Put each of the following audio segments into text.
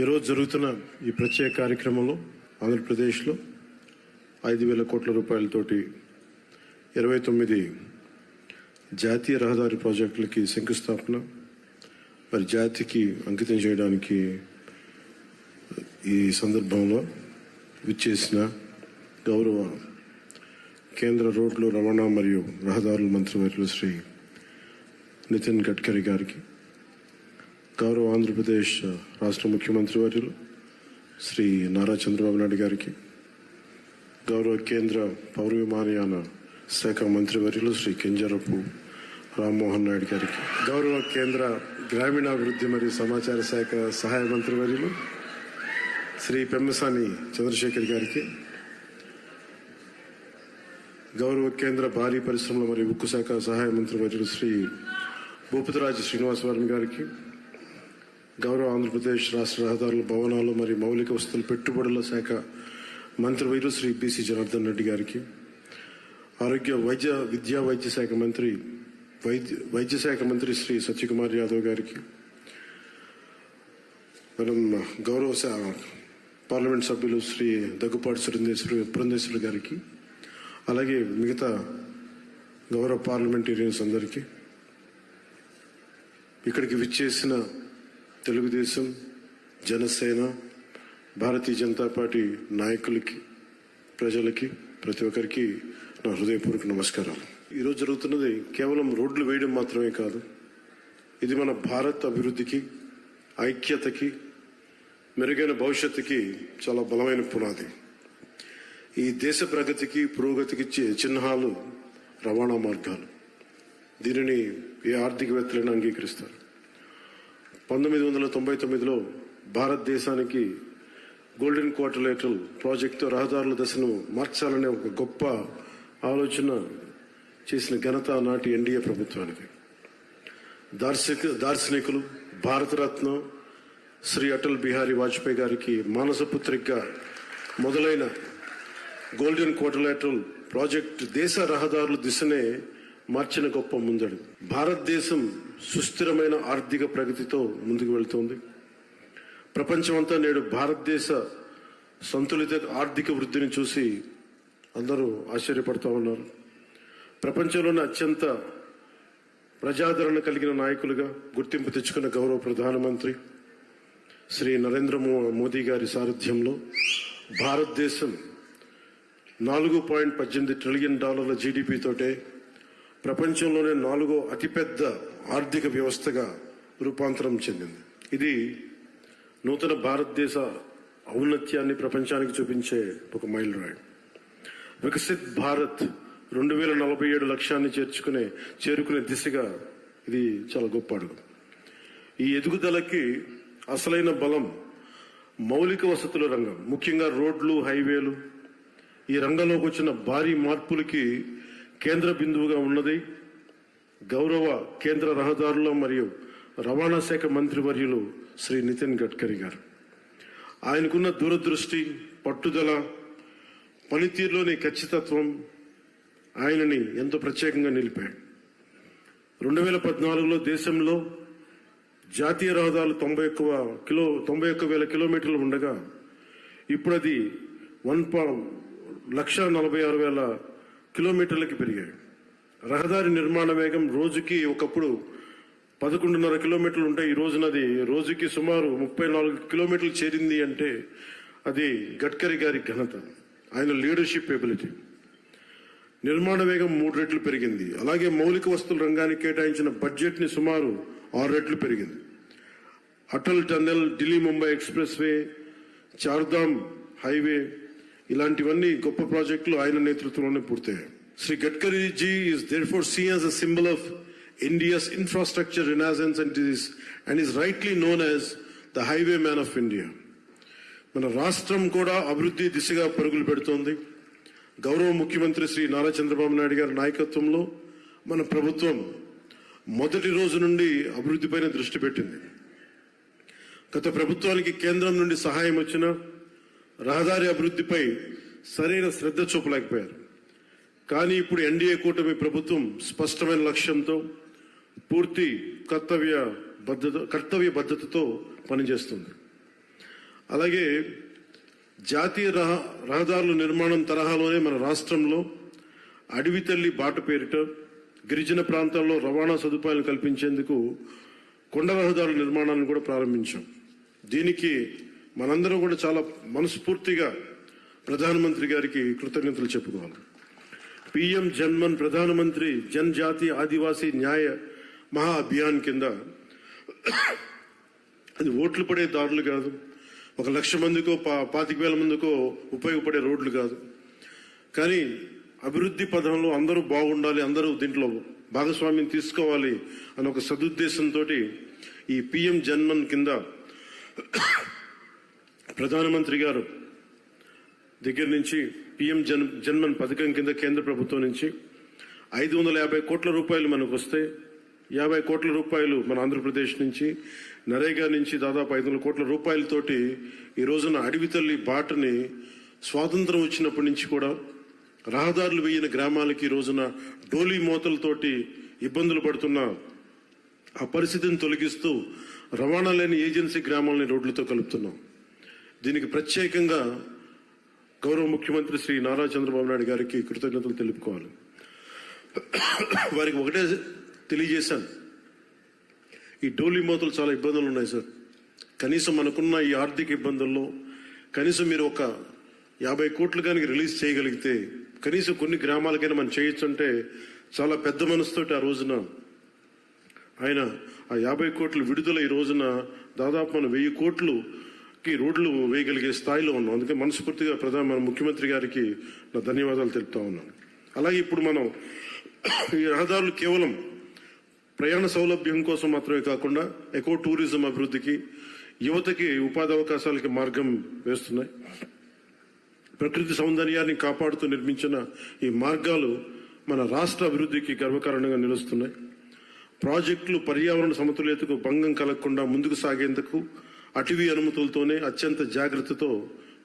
ఈరోజు జరుగుతున్న ఈ ప్రత్యేక కార్యక్రమంలో ఆంధ్రప్రదేశ్లో 5,000 కోట్ల రూపాయలతోటి 29 జాతీయ రహదారి ప్రాజెక్టులకి శంకుస్థాపన మరి జాతికి అంకితం చేయడానికి ఈ సందర్భంలో విచ్చేసిన గౌరవ కేంద్ర రోడ్లు రవాణా మరియు రహదారుల మంత్రివర్యులు శ్రీ నితిన్ గడ్కరీ గారికి, గౌరవ ఆంధ్రప్రదేశ్ రాష్ట్ర ముఖ్యమంత్రి వర్యులు శ్రీ నారా చంద్రబాబు నాయుడు గారికి, గౌరవ కేంద్ర పౌర విమానయాన శాఖ మంత్రివర్యులు శ్రీ కింజరపు రామ్మోహన్ నాయుడు గారికి, గౌరవ కేంద్ర గ్రామీణాభివృద్ధి మరియు సమాచార శాఖ సహాయ మంత్రివర్యులు శ్రీ పెమ్మసాని చంద్రశేఖర్ గారికి, గౌరవ కేంద్ర భారీ పరిశ్రమల మరియు ఉక్కు శాఖ సహాయ మంత్రివర్యులు శ్రీ భూపతిరాజు శ్రీనివాసవరం గారికి, గౌరవ ఆంధ్రప్రదేశ్ రాష్ట్ర రహదారుల భవనాలు మరియు మౌలిక వస్తువుల పెట్టుబడుల శాఖ మంత్రివర్యులు శ్రీ బీసీ జనార్దన్ రెడ్డి గారికి, ఆరోగ్య వైద్య శాఖ మంత్రి శ్రీ సత్యకుమార్ యాదవ్ గారికి, మనం గౌరవ పార్లమెంట్ సభ్యులు శ్రీ దగ్గుపాటి పురంధేశ్వరి గారికి, అలాగే మిగతా గౌరవ పార్లమెంటేరియన్స్ అందరికీ, ఇక్కడికి విచ్చేసిన తెలుగుదేశం, జనసేన, భారతీయ జనతా పార్టీ నాయకులకి, ప్రజలకి, ప్రతి ఒక్కరికి నా హృదయపూర్వక నమస్కారాలు. ఈరోజు జరుగుతున్నది కేవలం రోడ్లు వేయడం మాత్రమే కాదు, ఇది మన భారత్ అభివృద్ధికి, ఐక్యతకి, మెరుగైన భవిష్యత్తుకి చాలా బలమైన పునాది. ఈ దేశ ప్రగతికి, పురోగతికి చిహ్నాలు రవాణా మార్గాలు. దీనిని ఏ ఆర్థికవేత్తలైనా అంగీకరిస్తారు. 1999లో భారతదేశానికి గోల్డెన్ క్వార్టర్లేటరల్ ప్రాజెక్టు రహదారుల దశను మార్చాలనే ఒక గొప్ప ఆలోచన చేసిన ఘనత నాటి ఎన్డీఏ ప్రభుత్వానికి. దార్శనికులు, భారతరత్న శ్రీ అటల్ బిహారీ వాజ్పేయి గారికి మానసపుత్రికగా మొదలైన గోల్డెన్ క్వార్టర్లేటరల్ ప్రాజెక్టు దేశ రహదారుల దిశనే మార్చిన గొప్ప ముందడుగు. భారతదేశం సుస్థిరమైన ఆర్థిక ప్రగతితో ముందుకు వెళ్తోంది. ప్రపంచమంతా నేడు భారతదేశ సంతులిత ఆర్థిక వృద్ధిని చూసి అందరూ ఆశ్చర్యపడుతూ ఉన్నారు. ప్రపంచంలోనే అత్యంత ప్రజాదరణ కలిగిన నాయకులుగా గుర్తింపు తెచ్చుకున్న గౌరవ ప్రధానమంత్రి శ్రీ నరేంద్ర మోదీ గారి సారథ్యంలో భారతదేశం $4.18 ట్రిలియన్ జీడీపీ తోటే ప్రపంచంలోనే 4వ అతిపెద్ద ఆర్థిక వ్యవస్థగా రూపాంతరం చెందింది. ఇది నూతన భారతదేశ ఔన్నత్యాన్ని ప్రపంచానికి చూపించే ఒక మైలురాయి. వికసిత్ భారత్ 2047 లక్ష్యాన్ని చేరుకునే దిశగా ఇది చాలా గొప్ప అడుగు. ఈ ఎదుగుదలకి అసలైన బలం మౌలిక వసతుల రంగం, ముఖ్యంగా రోడ్లు, హైవేలు. ఈ రంగంలోకి వచ్చిన భారీ మార్పులకి కేంద్ర బిందువుగా ఉన్నది గౌరవ కేంద్ర రహదారుల మరియు రవాణా శాఖ మంత్రివర్యులు శ్రీ నితిన్ గడ్కరీ గారు. ఆయనకున్న దూరదృష్టి, పట్టుదల, పనితీరులోని ఖచ్చితత్వం ఆయనని ఎంతో ప్రత్యేకంగా నిలిపాడు. 2014లో దేశంలో జాతీయ రహదారులు 91,000 కిలోమీటర్లు ఉండగా ఇప్పుడు అది 1,46,000 కిలోమీటర్లకి పెరిగాయి. రహదారి నిర్మాణ వేగం రోజుకి ఒకప్పుడు 11.5 కిలోమీటర్లు ఉంటాయి. ఈ రోజునది రోజుకి సుమారు 34 కిలోమీటర్లు చేరింది అంటే అది గడ్కరీ గారి ఘనత, ఆయన లీడర్షిప్ ఎబిలిటీ. నిర్మాణ వేగం 3 రెట్లు పెరిగింది. అలాగే మౌలిక వస్తువుల రంగానికి కేటాయించిన బడ్జెట్ ని సుమారు 6 రెట్లు పెరిగింది. Atal tunnel, Delhi Mumbai expressway, Chardham highway ఇలాంటివన్నీ గొప్ప ప్రాజెక్టులు ఆయన నేతృత్వంలోనే పూర్తయ్యాయి. Shri Gadkari ji is therefore seen as a symbol of India's infrastructure renaissance and is rightly known as the highwayman of India. మన రాష్ట్రం కూడా అభివృద్ధి దిశగా పరుగులు పెడుతోంది. గౌరవ ముఖ్యమంత్రి శ్రీ నారా చంద్రబాబు నాయుడు గారి నాయకత్వంలో మన ప్రభుత్వం మొదటి రోజు నుండి అభివృద్ధిపైన దృష్టి పెట్టింది. గత ప్రభుత్వానికి కేంద్రం నుండి సహాయం వచ్చినా రహదారి అభివృద్ధిపై సరైన శ్రద్ధ చూపలేకపోయారు. కానీ ఇప్పుడు ఎన్డీఏ కూటమి ప్రభుత్వం స్పష్టమైన లక్ష్యంతో పూర్తి కర్తవ్య బద్ధతతో పనిచేస్తుంది. అలాగే జాతీయ రహదారుల నిర్మాణం తరహాలోనే మన రాష్ట్రంలో అడవి తల్లి బాట పేరిట గిరిజన ప్రాంతాల్లో రవాణా సదుపాయాలు కల్పించేందుకు కొండ రహదారుల నిర్మాణాన్ని కూడా ప్రారంభించాం. దీనికి మనందరం కూడా చాలా మనస్ఫూర్తిగా ప్రధానమంత్రి గారికి కృతజ్ఞతలు చెప్పుకోవాలి. పిఎం జన్మన్ ప్రధానమంత్రి జనజాతి ఆదివాసీ న్యాయ మహా అభియాన్ కింద అది ఓట్లు పడే దారులు కాదు, 1,00,000 మందికో 25,000 మందికో ఉపయోగపడే రోడ్లు కాదు. కానీ అభివృద్ధి పథంలో అందరూ బాగుండాలి, అందరూ దీంట్లో భాగస్వామ్యం తీసుకోవాలి అనే ఒక సదుద్దేశంతో ఈ పిఎం జన్మన్ కింద ప్రధానమంత్రి గారు దగ్గర నుంచి పిఎం జన్మన్ పథకం కింద కేంద్ర ప్రభుత్వం నుంచి 550 కోట్ల రూపాయలు మనకు వస్తే 50 కోట్ల రూపాయలు మన ఆంధ్రప్రదేశ్ నుంచి, నరేగా నుంచి దాదాపు 500 కోట్ల రూపాయలతోటి ఈ రోజున అడవి తల్లి బాటని స్వాతంత్రం వచ్చినప్పటి నుంచి కూడా రహదారులు వేయని గ్రామాలకి ఈ రోజున డోలీ మోతలతోటి ఇబ్బందులు పడుతున్న ఆ పరిస్థితిని తొలగిస్తూ రవాణా లేని ఏజెన్సీ గ్రామాలని రోడ్లతో కలుపుతున్నాం. దీనికి ప్రత్యేకంగా గౌరవ ముఖ్యమంత్రి శ్రీ నారా చంద్రబాబు నాయుడు గారికి కృతజ్ఞతలు తెలుపుకోవాలి. వారికి ఒకటే తెలియజేశాను, ఈ డోలీ మోతలు చాలా ఇబ్బందులు ఉన్నాయి సార్. కనీసం మనకున్న ఈ ఆర్థిక ఇబ్బందుల్లో కనీసం మీరు ఒక 50 కోట్లు కనుక రిలీజ్ చేయగలిగితే కనీసం కొన్ని గ్రామాలకైనా మనం చేయొచ్చు అంటే చాలా పెద్ద మనసుతోటి ఆ రోజున ఆయన ఆ 50 కోట్లు విడుదల ఈ రోజున దాదాపు మనం 1000 కోట్లుకి రోడ్లు వేయగలిగే స్థాయిలో ఉన్నాం. అందుకే మనస్ఫూర్తిగా మన ముఖ్యమంత్రి గారికి నా ధన్యవాదాలు తెలుపుతా ఉన్నాను. అలాగే ఇప్పుడు మనం ఈ రహదారులు కేవలం ప్రయాణ సౌలభ్యం కోసం మాత్రమే కాకుండా ఎకో టూరిజం అభివృద్ధికి, యువతకి ఉపాధి అవకాశాలకి మార్గం వేస్తున్నాయి. ప్రకృతి సౌందర్యాన్ని కాపాడుతూ నిర్మించిన ఈ మార్గాలు మన రాష్ట్ర అభివృద్ధికి గర్వకారణంగా నిలుస్తున్నాయి. ప్రాజెక్టులు పర్యావరణ సమతుల్యతకు భంగం కలగకుండా ముందుకు సాగేందుకు అటవీ అనుమతులతోనే అత్యంత జాగ్రత్తతో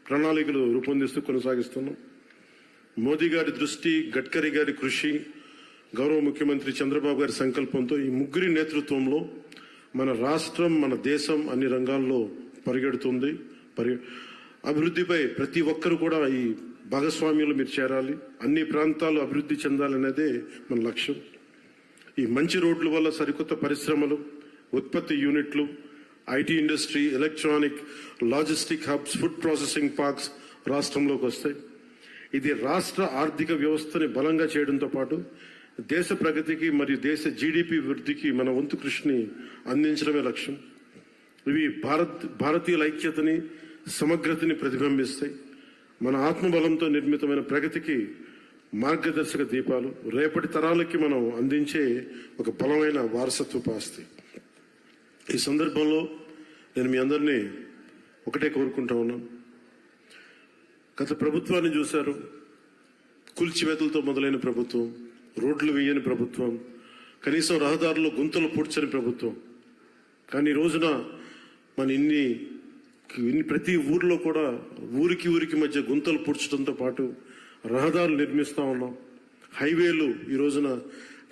ప్రణాళికలు రూపొందిస్తూ కొనసాగిస్తున్నాం. మోదీ గారి దృష్టి, గడ్కరీ గారి కృషి, గౌరవ ముఖ్యమంత్రి చంద్రబాబు గారి సంకల్పంతో ఈ ముగ్గురి నేతృత్వంలో మన రాష్ట్రం, మన దేశం అన్ని రంగాల్లో పరిగెడుతుంది. అభివృద్ధిపై ప్రతి ఒక్కరు కూడా ఈ భాగస్వామ్యంలో మీరు చేరాలి, అన్ని ప్రాంతాలు అభివృద్ధి చెందాలనేదే మన లక్ష్యం. ఈ మంచి రోడ్ల వల్ల సరికొత్త పరిశ్రమలు, ఉత్పత్తి యూనిట్లు, IT industry, electronic, logistic hubs, food processing parks రాష్ట్రంలోకి వస్తాయి. ఇది రాష్ట్ర ఆర్థిక వ్యవస్థని బలంగా చేయడంతో పాటు దేశ ప్రగతికి మరియు దేశ జీడిపి వృద్ధికి మన వంతు కృషిని అందించడమే లక్ష్యం. ఇవి భారతీయుల ఐక్యతని, సమగ్రతని ప్రతిబింబిస్తాయి. మన ఆత్మబలంతో నిర్మితమైన ప్రగతికి మార్గదర్శక దీపాలు, రేపటి తరాలకి మనం అందించే ఒక బలమైన వారసత్వపు ఆస్తి. ఈ సందర్భంలో నేను మీ అందరినీ ఒకటే కోరుకుంటా ఉన్నాను. గత ప్రభుత్వాన్ని చూశారు, కూల్చివేతలతో మొదలైన ప్రభుత్వం, రోడ్లు వేయని ప్రభుత్వం, కనీసం రహదారుల్లో గుంతలు పూడ్చని ప్రభుత్వం. కానీ ఈ రోజున మన ఇన్ని ప్రతి ఊర్లో కూడా ఊరికి మధ్య గుంతలు పూడ్చడంతో పాటు రహదారులు నిర్మిస్తా ఉన్నాం. హైవేలు ఈ రోజున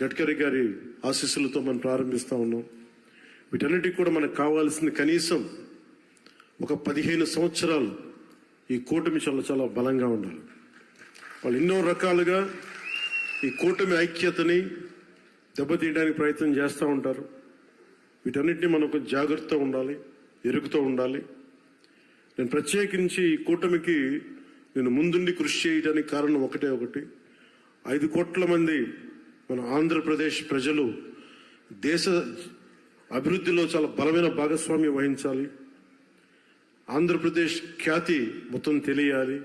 గడ్కరీ గారి ఆశీస్సులతో మనం ప్రారంభిస్తా ఉన్నాం. వీటన్నిటికి కూడా మనకు కావాల్సింది కనీసం ఒక 15 సంవత్సరాలు ఈ కూటమి చాలా బలంగా ఉండాలి. వాళ్ళు ఎన్నో రకాలుగా ఈ కూటమి ఐక్యతని దెబ్బతీయడానికి ప్రయత్నం చేస్తూ ఉంటారు. వీటన్నిటిని మనం కొంచెం జాగ్రత్తగా ఉండాలి, ఎరుగుతూ ఉండాలి. నేను ప్రత్యేకించి ఈ కూటమికి నేను ముందుండి కృషి చేయడానికి కారణం ఒకటి 5 కోట్ల మంది మన ఆంధ్రప్రదేశ్ ప్రజలు దేశ అభివృద్ధిలో చాలా బలమైన భాగస్వామ్యం వహించాలి. ఆంధ్రప్రదేశ్ ఖ్యాతి మొత్తం తెలియాలి.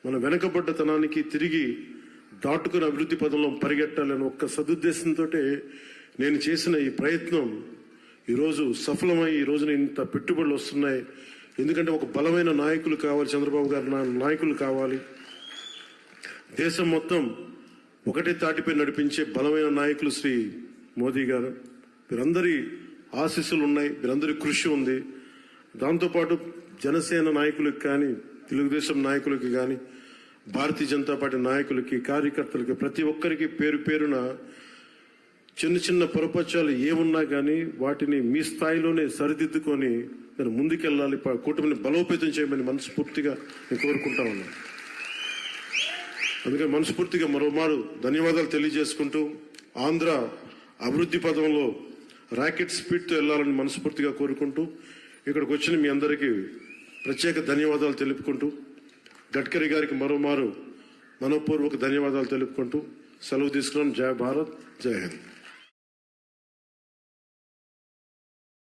మన వెనకబడ్డతనానికి తిరిగి దాటుకుని అభివృద్ధి పదంలో పరిగెట్టాలని ఒక్క సదుద్దేశంతో నేను చేసిన ఈ ప్రయత్నం ఈరోజు సఫలమై ఈ రోజున ఇంత పెట్టుబడులు వస్తున్నాయి. ఎందుకంటే ఒక బలమైన నాయకులు కావాలి, చంద్రబాబు గారి నాయకులు కావాలి. దేశం మొత్తం ఒకటే తాటిపై నడిపించే బలమైన నాయకులు శ్రీ మోదీ గారు. వీరందరి ఆశీస్సులు ఉన్నాయి, వీరందరి కృషి ఉంది. దాంతోపాటు జనసేన నాయకులకు కానీ, తెలుగుదేశం నాయకులకి కానీ, భారతీయ జనతా పార్టీ నాయకులకి, కార్యకర్తలకి, ప్రతి ఒక్కరికి పేరు పేరున చిన్న చిన్న పొరపచ్చాలు ఏమున్నా కానీ వాటిని మీ స్థాయిలోనే సరిదిద్దుకొని నేను ముందుకెళ్ళాలి, కూటమిని బలోపేతం చేయమని మనస్ఫూర్తిగా నేను కోరుకుంటా ఉన్నాను. అందుకని మనస్ఫూర్తిగా మరోమారు ధన్యవాదాలు తెలియజేసుకుంటూ ఆంధ్ర అభివృద్ధి పదంలో రాకెట్ స్పీడ్తో వెళ్లాలని మనస్ఫూర్తిగా కోరుకుంటూ ఇక్కడికి వచ్చిన మీ అందరికీ ప్రత్యేక ధన్యవాదాలు తెలుపుకుంటూ గడ్కరీ గారికి మరోమారు మనపూర్వక ధన్యవాదాలు తెలుపుకుంటూ సెలవు తీసుకున్నాం. జై భారత్, జై హింద్.